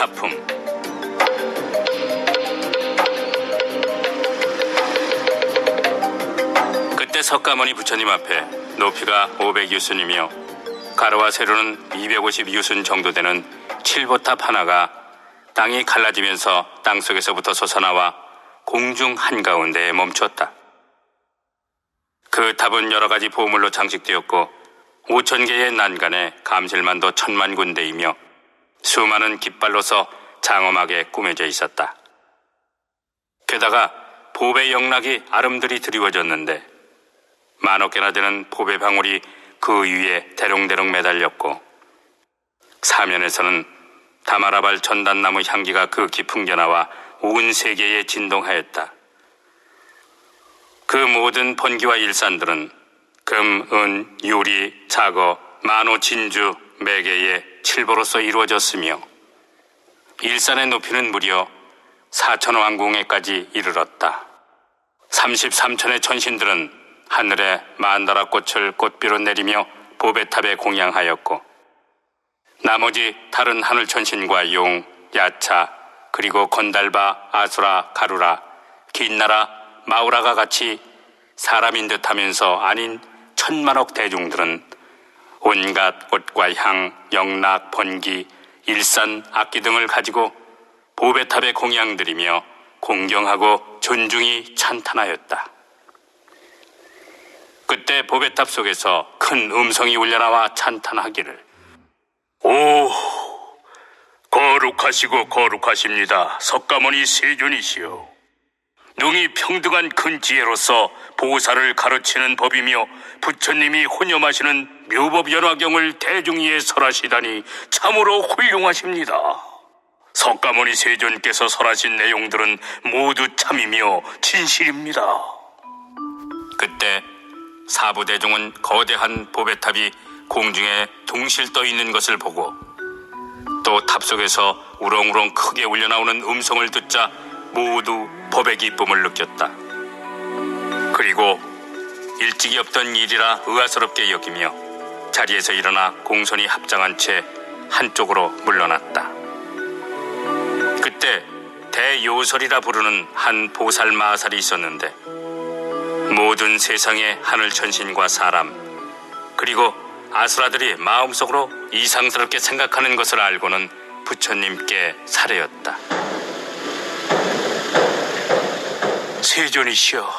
사품. 그때 석가모니 부처님 앞에 높이가 500유순이며 가로와 세로는 250유순 정도 되는 칠보탑 하나가 땅이 갈라지면서 땅속에서부터 솟아나와 공중 한가운데에 멈췄다. 그 탑은 여러 가지 보물로 장식되었고 5,000개의 난간에 감실만도 1,000만 군데이며 수많은 깃발로서 장엄하게 꾸며져 있었다. 게다가 보배 영락이 아름드리 드리워졌는데 10,000억 개나 되는 보배 방울이 그 위에 대롱대롱 매달렸고 사면에서는 다마라발 전단나무 향기가 극히 풍겨나와 온 세계에 진동하였다. 그 모든 번기와 일산들은 금, 은, 유리, 자거, 만호, 진주, 매개의 칠보로서 이루어졌으며 일산의 높이는 무려 4,000왕궁에까지 이르렀다. 33천의 천신들은 하늘에 만다라꽃을 꽃비로 내리며 보배탑에 공양하였고 나머지 다른 하늘 천신과 용, 야차, 그리고 건달바, 아수라, 가루라, 긴나라, 마우라가 같이 사람인 듯 하면서 아닌 1,000만억 대중들은 온갖 꽃과 향, 영락, 번기, 일산, 악기 등을 가지고 보배탑에 공양드리며 공경하고 존중히 찬탄하였다. 그때 보배탑 속에서 큰 음성이 울려나와 찬탄하기를 오, 거룩하시고 거룩하십니다. 석가모니 세존이시여. 능히 평등한 큰 지혜로서 보살을 가르치는 법이며 부처님이 혼념하시는 묘법연화경을 대중 위에 설하시다니 참으로 훌륭하십니다. 석가모니 세존께서 설하신 내용들은 모두 참이며 진실입니다. 그때 사부대중은 거대한 보배탑이 공중에 둥실 떠 있는 것을 보고 또 탑 속에서 우렁우렁 크게 울려나오는 음성을 듣자 모두 법의 기쁨을 느꼈다. 그리고 일찍이 없던 일이라 의아스럽게 여기며 자리에서 일어나 공손히 합장한 채 한쪽으로 물러났다. 그때 대요설이라 부르는 한 보살 마살이 있었는데 모든 세상의 하늘 천신과 사람 그리고 아수라들이 마음속으로 이상스럽게 생각하는 것을 알고는 부처님께 사례였다. 세존이시여,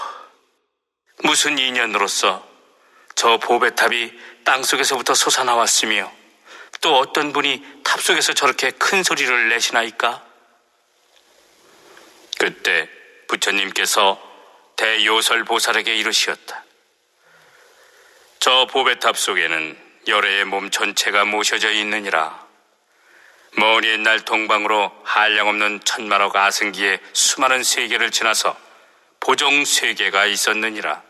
무슨 인연으로서 저 보배탑이 땅속에서부터 솟아나왔으며 또 어떤 분이 탑 속에서 저렇게 큰 소리를 내시나이까? 그때 부처님께서 대요설 보살에게 이르시었다. 저 보배탑 속에는 열애의 몸 전체가 모셔져 있느니라. 먼 옛날 동방으로 한량없는 1,000만억 아승기의 수많은 세계를 지나서 보종 세계가 있었느니라.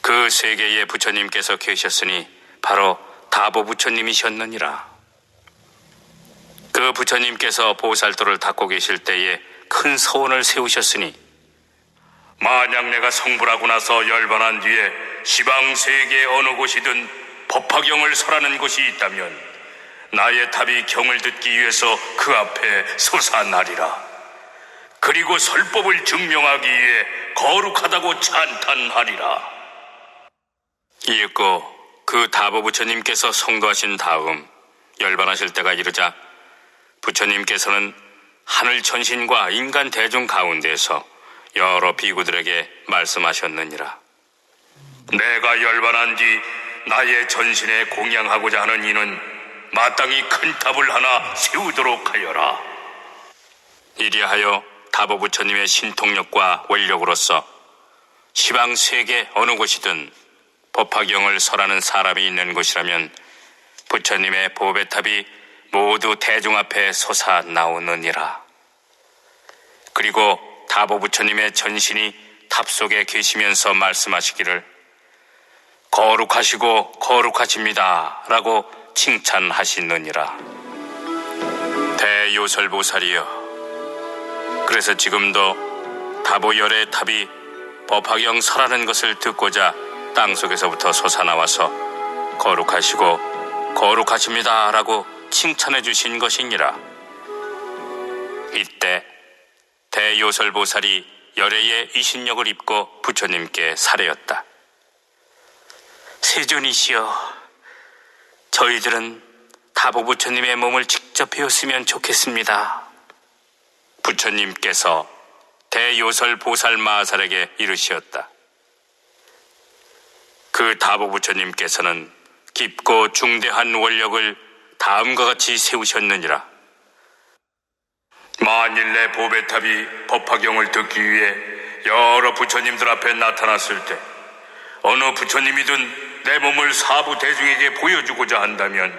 그 세계에 부처님께서 계셨으니 바로 다보 부처님이셨느니라. 그 부처님께서 보살도를 닦고 계실 때에 큰 서원을 세우셨으니 만약 내가 성불하고 나서 열반한 뒤에 시방 세계 어느 곳이든 법화경을 설하는 곳이 있다면 나의 탑이 경을 듣기 위해서 그 앞에 솟아나리라. 그리고 설법을 증명하기 위해 거룩하다고 찬탄하리라. 이윽고 그 다보 부처님께서 성도하신 다음 열반하실 때가 이르자 부처님께서는 하늘 천신과 인간 대중 가운데서 여러 비구들에게 말씀하셨느니라. 내가 열반한 뒤 나의 전신에 공양하고자 하는 이는 마땅히 큰 탑을 하나 세우도록 하여라. 이리하여 다보 부처님의 신통력과 원력으로서 시방 세계 어느 곳이든 법화경을 설하는 사람이 있는 곳이라면 부처님의 보배탑이 모두 대중 앞에 솟아나오느니라. 그리고 다보 부처님의 전신이 탑 속에 계시면서 말씀하시기를 거룩하시고 거룩하십니다 라고 칭찬하시느니라. 대요설보살이여, 그래서 지금도 다보 열의 탑이 법화경 설하는 것을 듣고자 땅속에서부터 솟아나와서 거룩하시고 거룩하십니다 라고 칭찬해 주신 것이니라. 이때 대요설보살이 열애의 이신력을 입고 부처님께 사례였다. 세존이시여, 저희들은 다보부처님의 몸을 직접 배웠으면 좋겠습니다. 부처님께서 대요설보살 마하살에게 이르시었다. 그 다보부처님께서는 깊고 중대한 원력을 다음과 같이 세우셨느니라. 만일 내 보배탑이 법화경을 듣기 위해 여러 부처님들 앞에 나타났을 때 어느 부처님이든 내 몸을 사부 대중에게 보여주고자 한다면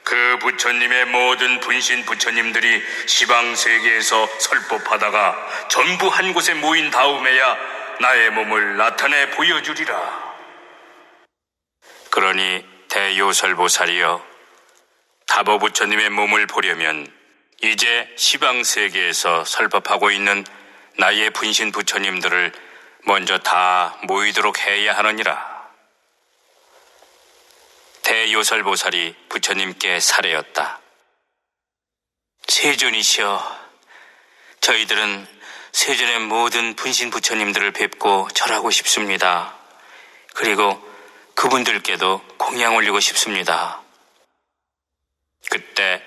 그 부처님의 모든 분신 부처님들이 시방세계에서 설법하다가 전부 한 곳에 모인 다음에야 나의 몸을 나타내 보여주리라. 그러니 대요설보살이여, 다보부처님의 몸을 보려면 이제 시방세계에서 설법하고 있는 나의 분신 부처님들을 먼저 다 모이도록 해야 하느니라. 대요설보살이 부처님께 사례였다. 세존이시여, 저희들은 세존의 모든 분신 부처님들을 뵙고 절하고 싶습니다. 그리고 그분들께도 공양 올리고 싶습니다. 그때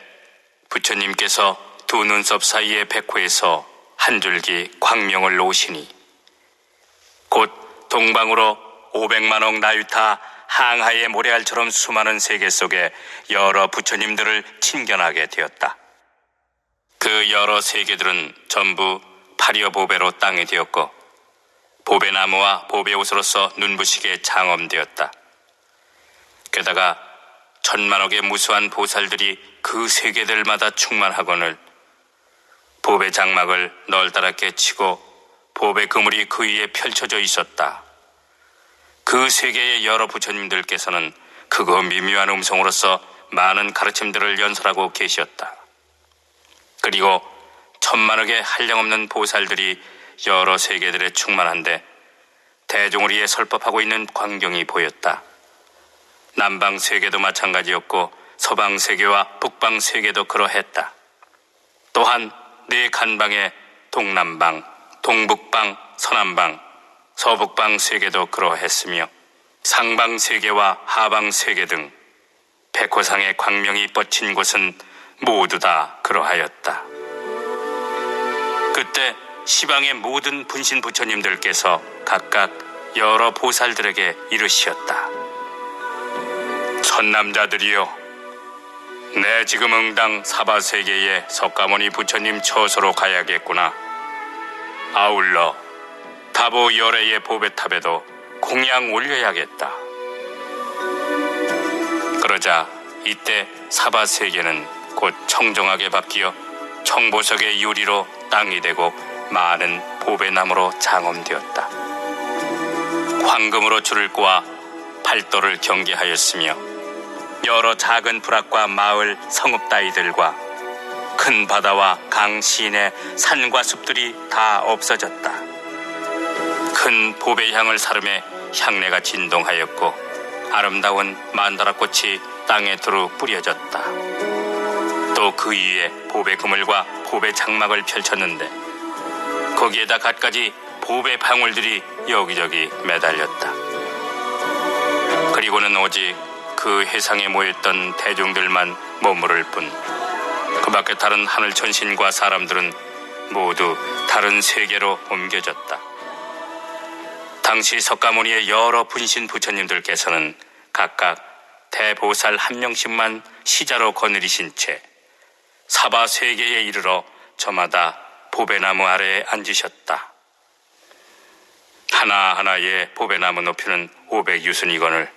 부처님께서 두 눈썹 사이의 백호에서 한 줄기 광명을 놓으시니 곧 동방으로 500만억 나유타 항하의 모래알처럼 수많은 세계 속에 여러 부처님들을 친견하게 되었다. 그 여러 세계들은 전부 파리어 보배로 땅이 되었고 보배나무와 보배옷으로서 눈부시게 장엄되었다. 게다가 천만억의 무수한 보살들이 그 세계들마다 충만하거늘 보배 장막을 널따랗게 치고 보배 그물이 그 위에 펼쳐져 있었다. 그 세계의 여러 부처님들께서는 크고 미묘한 음성으로서 많은 가르침들을 연설하고 계셨다. 그리고 천만억의 한량없는 보살들이 여러 세계들에 충만한데 대중을 위해 설법하고 있는 광경이 보였다. 남방 세계도 마찬가지였고 서방 세계와 북방 세계도 그러했다. 또한 네 간방의 동남방, 동북방, 서남방, 서북방 세계도 그러했으며 상방 세계와 하방 세계 등 백호상의 광명이 뻗친 곳은 모두 다 그러하였다. 그때 시방의 모든 분신 부처님들께서 각각 여러 보살들에게 이르시었다. 천남자들이여, 내 지금 응당 사바세계의 석가모니 부처님 처소로 가야겠구나. 아울러 다보 열애의 보배탑에도 공양 올려야겠다. 그러자 이때 사바세계는 곧 청정하게 바뀌어 청보석의 유리로 땅이 되고 많은 보배나무로 장엄되었다. 황금으로 줄을 꼬아 팔도를 경계하였으며 여러 작은 부락과 마을 성읍 따위들과 큰 바다와 강 시인의 산과 숲들이 다 없어졌다. 큰 보배향을 사름에 향내가 진동하였고 아름다운 만다라꽃이 땅에 두루 뿌려졌다. 또 그 위에 보배 그물과 보배 장막을 펼쳤는데 거기에다 갖가지 보배 방울들이 여기저기 매달렸다. 그리고는 오직 그 해상에 모였던 대중들만 머무를 뿐 그 밖에 다른 하늘 천신과 사람들은 모두 다른 세계로 옮겨졌다. 당시 석가모니의 여러 분신 부처님들께서는 각각 대보살 한 명씩만 시자로 거느리신 채 사바 세계에 이르러 저마다 보배나무 아래에 앉으셨다. 하나하나의 보배나무 높이는 500유순이거늘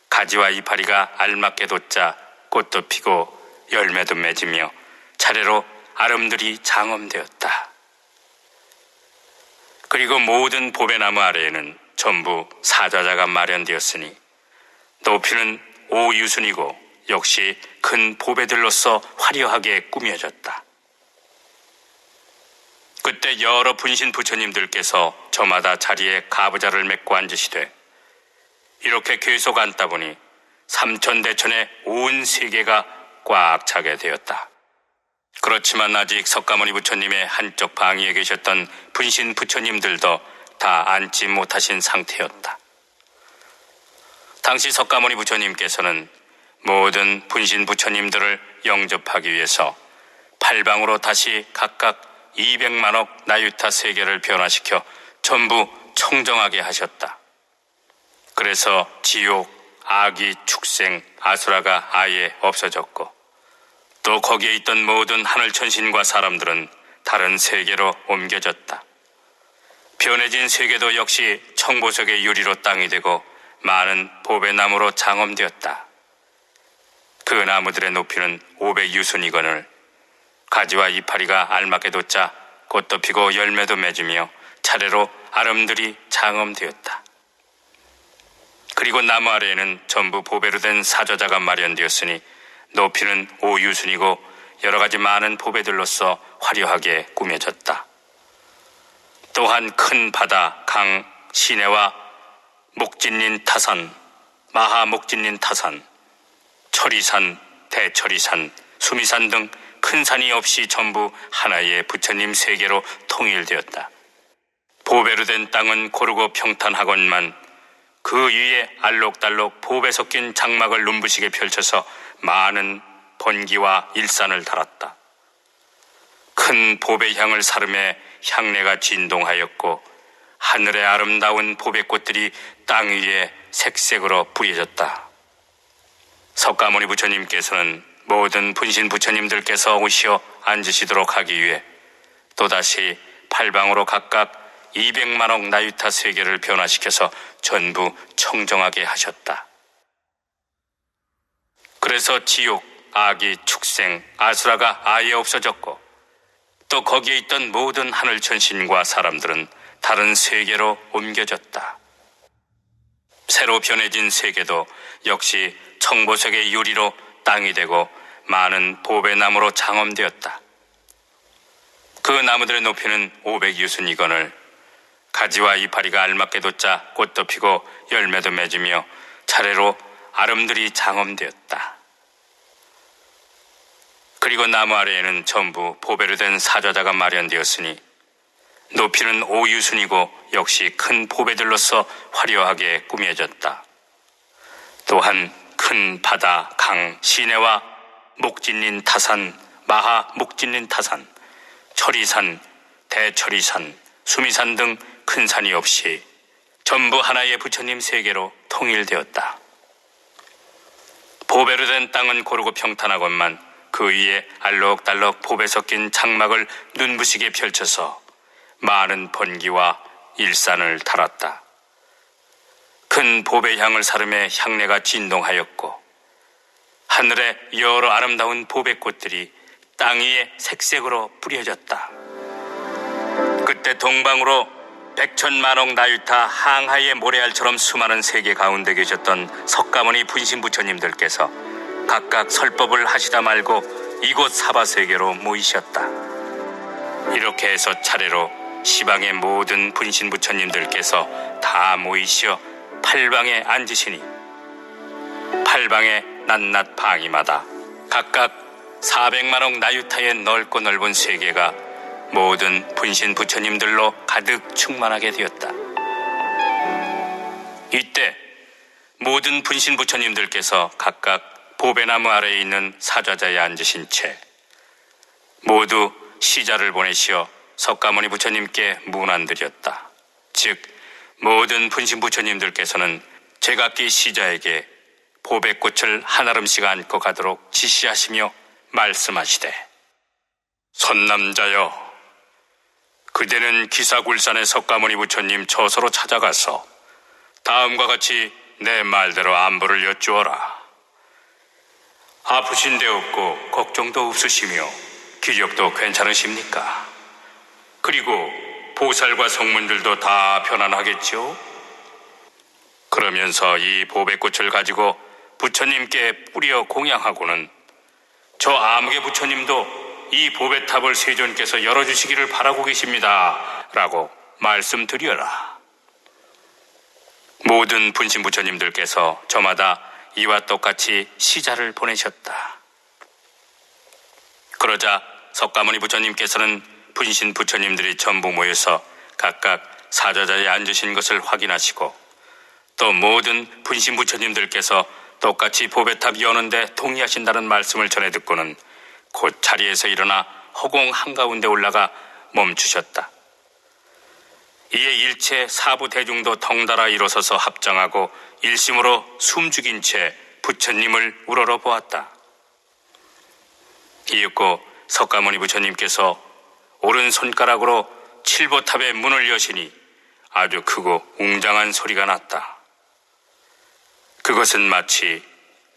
가지와 이파리가 알맞게 돋자 꽃도 피고 열매도 맺으며 차례로 아름들이 장엄되었다. 그리고 모든 보배나무 아래에는 전부 사좌자가 마련되었으니 높이는 5유순이고 역시 큰 보배들로서 화려하게 꾸며졌다. 그때 여러 분신 부처님들께서 저마다 자리에 가부좌를 맺고 앉으시되 이렇게 계속 앉다 보니 삼천대천의 온 세계가 꽉 차게 되었다. 그렇지만 아직 석가모니 부처님의 한쪽 방위에 계셨던 분신 부처님들도 다 앉지 못하신 상태였다. 당시 석가모니 부처님께서는 모든 분신 부처님들을 영접하기 위해서 팔방으로 다시 각각 200만억 나유타 세계를 변화시켜 전부 청정하게 하셨다. 그래서 지옥, 악이, 축생, 아수라가 아예 없어졌고 또 거기에 있던 모든 하늘천신과 사람들은 다른 세계로 옮겨졌다. 변해진 세계도 역시 청보석의 유리로 땅이 되고 많은 보배나무로 장엄되었다. 그 나무들의 높이는 500유순이거늘 가지와 이파리가 알맞게 돋자 꽃도 피고 열매도 맺으며 차례로 아름들이 장엄되었다. 그리고 나무 아래에는 전부 보배로 된 사저자가 마련되었으니 높이는 5유순이고 여러 가지 많은 보배들로서 화려하게 꾸며졌다. 또한 큰 바다, 강, 시내와 목진린 타산, 마하 목진린 타산, 철이산, 대철이산, 수미산 등 큰 산이 없이 전부 하나의 부처님 세계로 통일되었다. 보배로 된 땅은 고르고 평탄하건만 그 위에 알록달록 보배 섞인 장막을 눈부시게 펼쳐서 많은 번기와 일산을 달았다. 큰 보배향을 사름에 향내가 진동하였고 하늘의 아름다운 보배꽃들이 땅 위에 색색으로 뿌려졌다. 석가모니 부처님께서는 모든 분신 부처님들께서 오시어 앉으시도록 하기 위해 또다시 팔방으로 각각 200만억 나유타 세계를 변화시켜서 전부 청정하게 하셨다. 그래서 지옥, 악이, 축생, 아수라가 아예 없어졌고 또 거기에 있던 모든 하늘천신과 사람들은 다른 세계로 옮겨졌다. 새로 변해진 세계도 역시 청보석의 유리로 땅이 되고 많은 보배나무로 장엄되었다. 그 나무들의 높이는 500유순이거늘 가지와 이파리가 알맞게 돋자 꽃도 피고 열매도 맺으며 차례로 아름들이 장엄되었다. 그리고 나무 아래에는 전부 보배로 된 사저자가 마련되었으니 높이는 5유순이고 역시 큰 보배들로서 화려하게 꾸며졌다. 또한 큰 바다, 강, 시내와 목진린 타산, 마하 목진린 타산, 철이산, 대철이산, 수미산 등 큰 산이 없이 전부 하나의 부처님 세계로 통일되었다. 보배로 된 땅은 고르고 평탄하건만 그 위에 알록달록 보배 섞인 장막을 눈부시게 펼쳐서 많은 번기와 일산을 달았다. 큰 보배향을 사름에 향내가 진동하였고 하늘에 여러 아름다운 보배꽃들이 땅 위에 색색으로 뿌려졌다. 그때 동방으로 백천만억 나유타 항하의 모래알처럼 수많은 세계 가운데 계셨던 석가모니 분신 부처님들께서 각각 설법을 하시다 말고 이곳 사바세계로 모이셨다. 이렇게 해서 차례로 시방의 모든 분신 부처님들께서 다 모이시어 팔방에 앉으시니 팔방의 낱낱 방위마다 각각 400만억 나유타의 넓고 넓은 세계가 모든 분신 부처님들로 가득 충만하게 되었다. 이때 모든 분신 부처님들께서 각각 보배나무 아래에 있는 사좌자에 앉으신 채 모두 시자를 보내시어 석가모니 부처님께 문안드렸다. 즉 모든 분신 부처님들께서는 제각기 시자에게 보배꽃을 한 알음씩 안고 가도록 지시하시며 말씀하시되 선남자여, 그대는 기사굴산의 석가모니 부처님 처소로 찾아가서 다음과 같이 내 말대로 안부를 여쭈어라. 아프신 데 없고 걱정도 없으시며 기력도 괜찮으십니까? 그리고 보살과 성문들도 다 편안하겠죠? 그러면서 이 보배꽃을 가지고 부처님께 뿌려 공양하고는 저 아무개 부처님도 이 보배탑을 세존께서 열어주시기를 바라고 계십니다 라고 말씀드려라. 모든 분신 부처님들께서 저마다 이와 똑같이 시자를 보내셨다. 그러자 석가모니 부처님께서는 분신 부처님들이 전부 모여서 각각 사자자에 앉으신 것을 확인하시고 또 모든 분신 부처님들께서 똑같이 보배탑 여는데 동의하신다는 말씀을 전해 듣고는 곧 자리에서 일어나 허공 한가운데 올라가 멈추셨다. 이에 일체 사부 대중도 덩달아 일어서서 합장하고 일심으로 숨죽인 채 부처님을 우러러 보았다. 이윽고 석가모니 부처님께서 오른손가락으로 칠보탑의 문을 여시니 아주 크고 웅장한 소리가 났다. 그것은 마치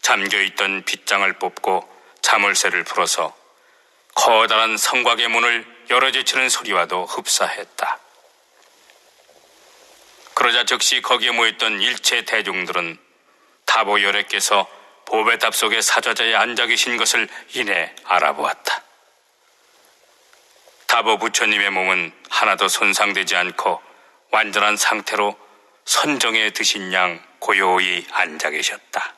잠겨있던 빗장을 뽑고 자물쇠를 풀어서 커다란 성곽의 문을 열어제치는 소리와도 흡사했다. 그러자 즉시 거기에 모였던 일체 대중들은 타보열애께서 보배탑 속의 사자자에 앉아 계신 것을 이내 알아보았다. 타보 부처님의 몸은 하나도 손상되지 않고 완전한 상태로 선정에 드신 양 고요히 앉아 계셨다.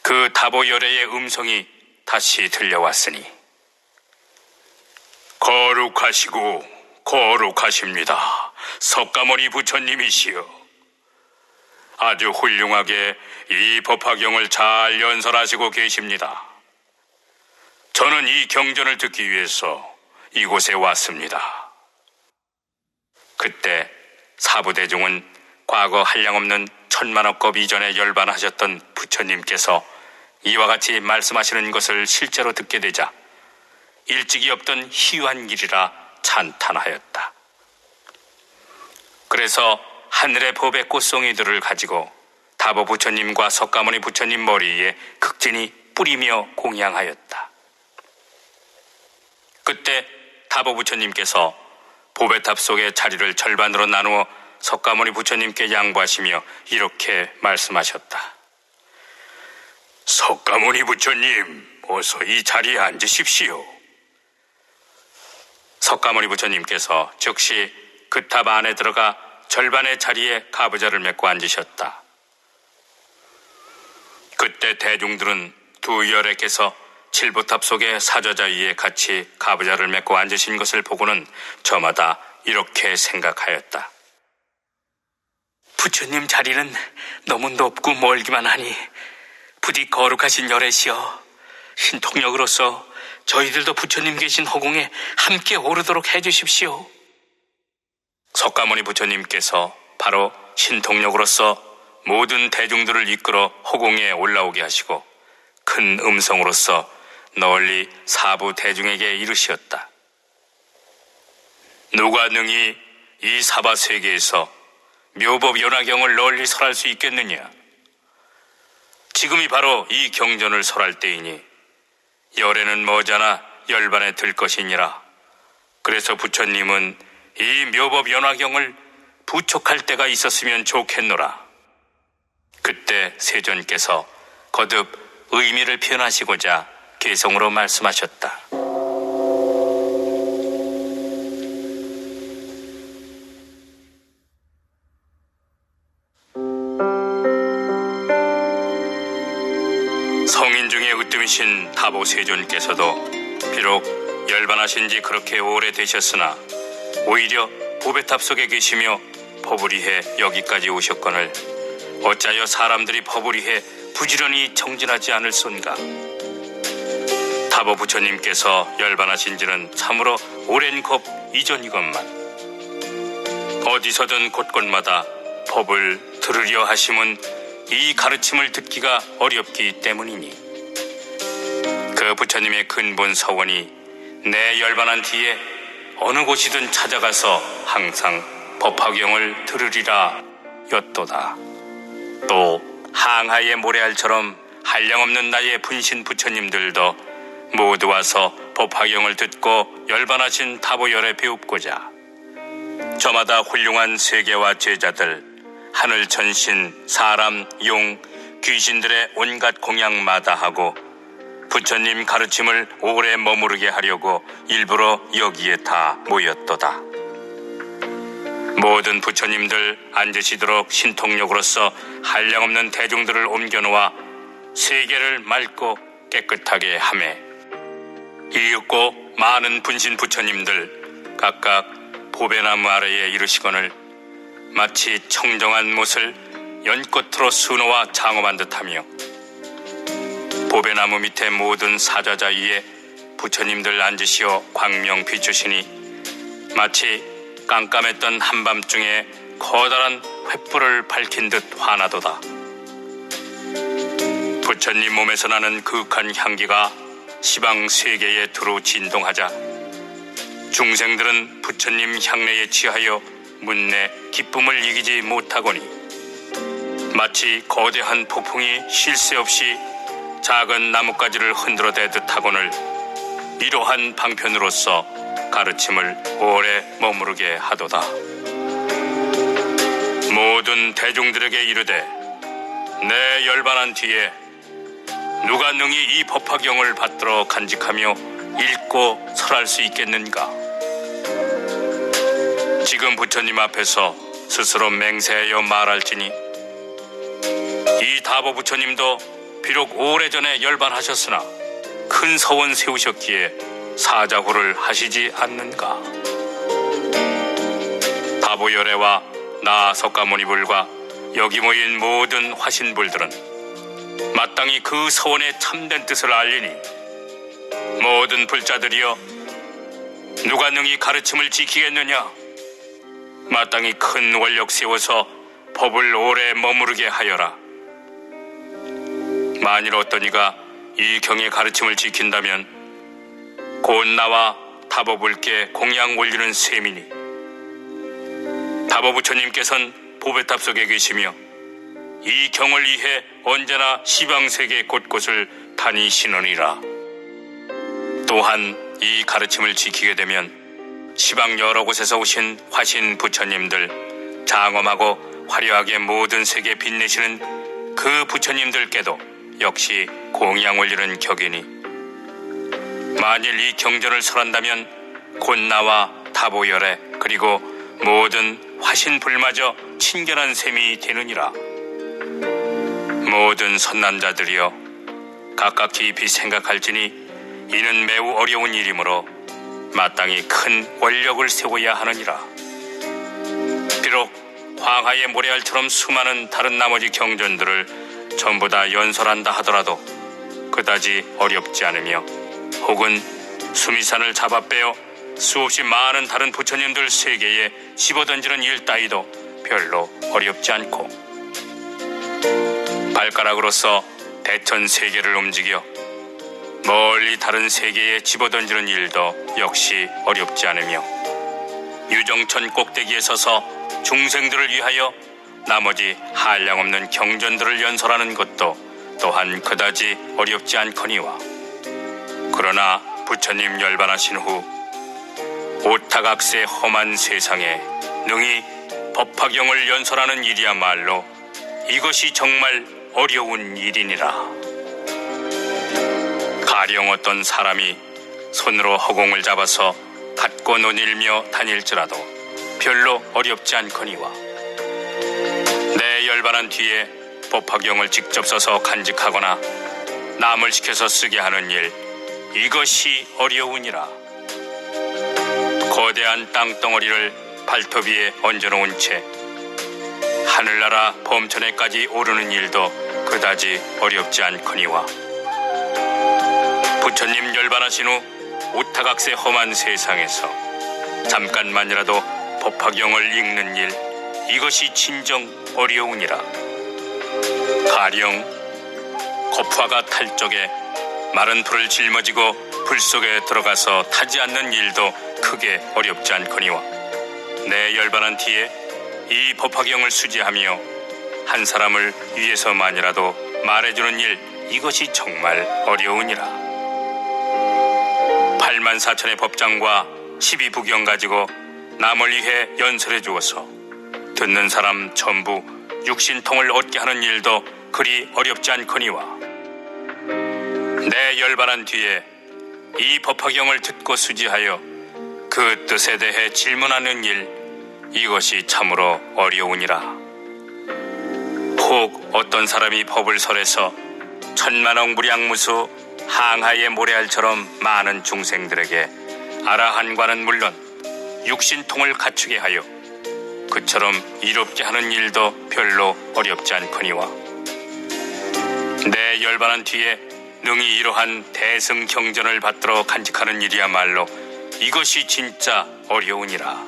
그 타보열애의 음성이 다시 들려왔으니 거룩하시고 거룩하십니다. 석가모니 부처님이시여. 아주 훌륭하게 이 법화경을 잘 연설하시고 계십니다. 저는 이 경전을 듣기 위해서 이곳에 왔습니다. 그때 사부대중은 과거 한량없는 천만억겁 이전에 열반하셨던 부처님께서 이와 같이 말씀하시는 것을 실제로 듣게 되자 일찍이 없던 희유한 일이라 찬탄하였다. 그래서 하늘의 법의 꽃송이들을 가지고 타보 부처님과 석가모니 부처님 머리에 극진히 뿌리며 공양하였다. 그때 타보 부처님께서 보배탑 속의 자리를 절반으로 나누어 석가모니 부처님께 양보하시며 이렇게 말씀하셨다. 석가모니 부처님, 어서 이 자리에 앉으십시오. 석가모니 부처님께서 즉시 그 탑 안에 들어가 절반의 자리에 가부좌를 메고 앉으셨다. 그때 대중들은 두 열애께서 칠보탑 속의 사자자 위에 같이 가부좌를 메고 앉으신 것을 보고는 저마다 이렇게 생각하였다. 부처님 자리는 너무 높고 멀기만 하니 부디 거룩하신 열애시여 신통력으로서 저희들도 부처님 계신 허공에 함께 오르도록 해주십시오. 석가모니 부처님께서 바로 신통력으로서 모든 대중들을 이끌어 허공에 올라오게 하시고 큰 음성으로서 널리 사부 대중에게 이르시었다. 누가 능히 이 사바 세계에서 묘법 연화경을 널리 설할 수 있겠느냐? 지금이 바로 이 경전을 설할 때이니 열에는 머지않아 열반에 들 것이니라. 그래서 부처님은 이 묘법 연화경을 부촉할 때가 있었으면 좋겠노라. 그때 세존께서 거듭 의미를 표현하시고자 개성으로 말씀하셨다. 성인 중에 으뜸이신 타보 세존께서도 비록 열반하신 지 그렇게 오래되셨으나 오히려 보배탑 속에 계시며 법을 위해 여기까지 오셨거늘 어찌하여 사람들이 법을 위해 부지런히 정진하지 않을손가. 타보 부처님께서 열반하신 지는 참으로 오랜 겁 이전이건만 어디서든 곳곳마다 법을 들으려 하심은 이 가르침을 듣기가 어렵기 때문이니 그 부처님의 근본 서원이 내 열반한 뒤에 어느 곳이든 찾아가서 항상 법화경을 들으리라 였도다. 또 항하의 모래알처럼 한량없는 나의 분신 부처님들도 모두 와서 법화경을 듣고 열반하신 타보열에 배웁고자 저마다 훌륭한 세계와 제자들, 하늘 천신, 사람, 용, 귀신들의 온갖 공양마다 하고 부처님 가르침을 오래 머무르게 하려고 일부러 여기에 다 모였도다. 모든 부처님들 앉으시도록 신통력으로서 한량없는 대중들을 옮겨놓아 세계를 맑고 깨끗하게 하매 이윽고 많은 분신 부처님들 각각 보배나무 아래에 이르시거늘 마치 청정한 못을 연꽃으로 수놓아 장엄한 듯하며 보배나무 밑에 모든 사좌자 위에 부처님들 앉으시어 광명 비추시니 마치 깜깜했던 한밤중에 커다란 횃불을 밝힌 듯 환하도다. 부처님 몸에서 나는 그윽한 향기가 시방 세계에 두루 진동하자 중생들은 부처님 향내에 취하여 문내 기쁨을 이기지 못하거니 마치 거대한 폭풍이 쉴 새 없이 작은 나뭇가지를 흔들어대듯 하거늘 이러한 방편으로서 가르침을 오래 머무르게 하도다. 모든 대중들에게 이르되 내 열반한 뒤에 누가 능히 이 법화경을 받들어 간직하며 읽고 설할 수 있겠는가? 지금 부처님 앞에서 스스로 맹세하여 말할지니 이 다보 부처님도 비록 오래전에 열반하셨으나 큰 서원 세우셨기에 사자후를 하시지 않는가? 다보열애와 나 석가모니불과 여기 모인 모든 화신불들은 마땅히 그 서원의 참된 뜻을 알리니 모든 불자들이여 누가 능히 가르침을 지키겠느냐? 마땅히 큰 원력 세워서 법을 오래 머무르게 하여라. 만일 어떤 이가 이 경의 가르침을 지킨다면 곧 나와 다보불께 공양 올리는 셈이니 다보부처님께서는 보배탑 속에 계시며 이 경을 위해 언제나 시방세계 곳곳을 다니시느니라. 또한 이 가르침을 지키게 되면 시방 여러 곳에서 오신 화신 부처님들 장엄하고 화려하게 모든 세계 빛내시는 그 부처님들께도 역시 공양 올리는 격이니 만일 이 경전을 설한다면 곧 나와 다보열애 그리고 모든 화신불마저 친견한 셈이 되느니라. 모든 선남자들이여 각각 깊이 생각할지니 이는 매우 어려운 일이므로 마땅히 큰 원력을 세워야 하느니라. 비록 황하의 모래알처럼 수많은 다른 나머지 경전들을 전부 다 연설한다 하더라도 그다지 어렵지 않으며 혹은 수미산을 잡아 빼어 수없이 많은 다른 부처님들 세계에 집어던지는 일 따위도 별로 어렵지 않고 발가락으로서 대천 세계를 움직여 멀리 다른 세계에 집어던지는 일도 역시 어렵지 않으며 유정천 꼭대기에 서서 중생들을 위하여 나머지 한량없는 경전들을 연설하는 것도 또한 그다지 어렵지 않거니와 그러나 부처님 열반하신 후 오타각세 험한 세상에 능히 법화경을 연설하는 일이야말로 이것이 정말 어려운 일이니라. 가령 어떤 사람이 손으로 허공을 잡아서 갖고 논일며 다닐지라도 별로 어렵지 않거니와 내 열반한 뒤에 법화경을 직접 써서 간직하거나 남을 시켜서 쓰게 하는 일 이것이 어려우니라. 거대한 땅덩어리를 발톱 위에 얹어놓은 채 하늘나라 범천에까지 오르는 일도 그다지 어렵지 않거니와 부처님 열반하신 후 오타각세 험한 세상에서 잠깐만이라도 법화경을 읽는 일 이것이 진정 어려우니라. 가령 거푸아가 탈 적에 마른 풀을 짊어지고 불 속에 들어가서 타지 않는 일도 크게 어렵지 않거니와 내 열반한 뒤에 이 법화경을 수지하며 한 사람을 위해서만이라도 말해주는 일 이것이 정말 어려우니라. 8만 4천의 법장과 12부경 가지고 남을 위해 연설해 주어서 듣는 사람 전부 육신통을 얻게 하는 일도 그리 어렵지 않거니와 내 열반한 뒤에 이 법화경을 듣고 수지하여 그 뜻에 대해 질문하는 일 이것이 참으로 어려우니라. 혹 어떤 사람이 법을 설해서 천만억 무량무수 항하의 모래알처럼 많은 중생들에게 아라한과는 물론 육신통을 갖추게 하여 그처럼 이롭게 하는 일도 별로 어렵지 않거니와 내 열반한 뒤에 능히 이러한 대승 경전을 받들어 간직하는 일이야말로 이것이 진짜 어려우니라.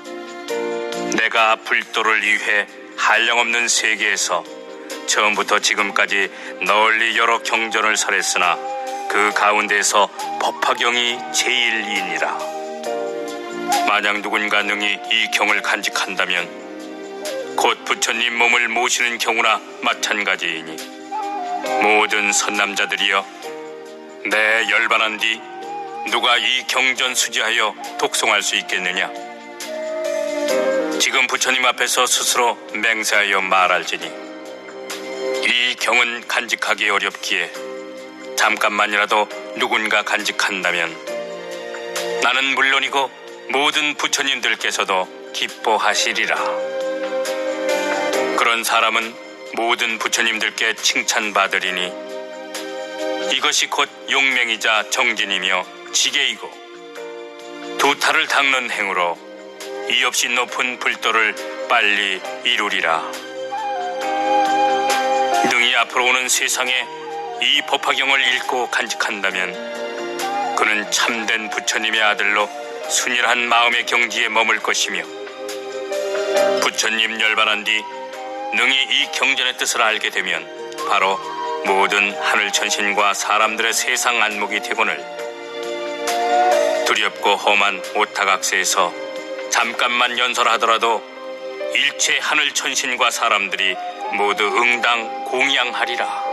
내가 불도를 위해 한량없는 세계에서 처음부터 지금까지 널리 여러 경전을 설했으나 그 가운데서 법화경이 제일이니라. 만약 누군가 능히 이 경을 간직한다면 곧 부처님 몸을 모시는 경우나 마찬가지이니 모든 선남자들이여 내 열반한 뒤 누가 이 경전 수지하여 독송할 수 있겠느냐? 지금 부처님 앞에서 스스로 맹세하여 말할지니 이 경은 간직하기 어렵기에 잠깐만이라도 누군가 간직한다면 나는 물론이고 모든 부처님들께서도 기뻐하시리라. 그런 사람은 모든 부처님들께 칭찬받으리니 이것이 곧 용맹이자 정진이며 지계이고 두 탈을 닦는 행으로 이 없이 높은 불도를 빨리 이루리라. 능히 앞으로 오는 세상에 이 법화경을 읽고 간직한다면 그는 참된 부처님의 아들로 순일한 마음의 경지에 머물 것이며 부처님 열반한 뒤 능히 이 경전의 뜻을 알게 되면 바로 모든 하늘 천신과 사람들의 세상 안목이 되거늘 두렵고 험한 오타각세에서 잠깐만 연설하더라도 일체 하늘 천신과 사람들이 모두 응당 공양하리라.